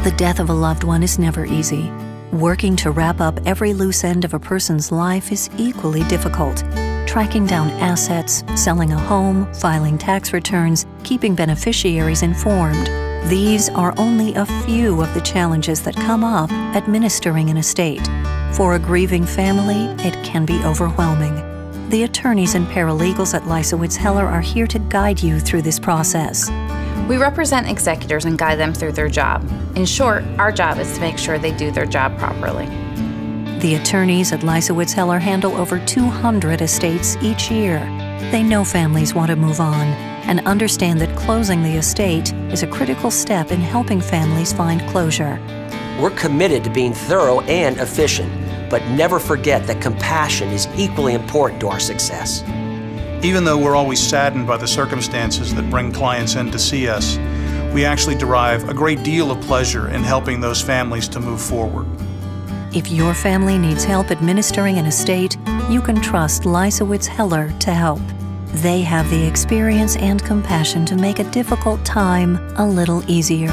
The death of a loved one is never easy. Working to wrap up every loose end of a person's life is equally difficult. Tracking down assets, selling a home, filing tax returns, keeping beneficiaries informed. These are only a few of the challenges that come up administering an estate. For a grieving family, it can be overwhelming. The attorneys and paralegals at Leisowitz Heller are here to guide you through this process. We represent executors and guide them through their job. In short, our job is to make sure they do their job properly. The attorneys at Leisowitz Heller handle over 200 estates each year. They know families want to move on and understand that closing the estate is a critical step in helping families find closure. We're committed to being thorough and efficient, but never forget that compassion is equally important to our success. Even though we're always saddened by the circumstances that bring clients in to see us, we actually derive a great deal of pleasure in helping those families to move forward. If your family needs help administering an estate, you can trust Leisowitz Heller to help. They have the experience and compassion to make a difficult time a little easier.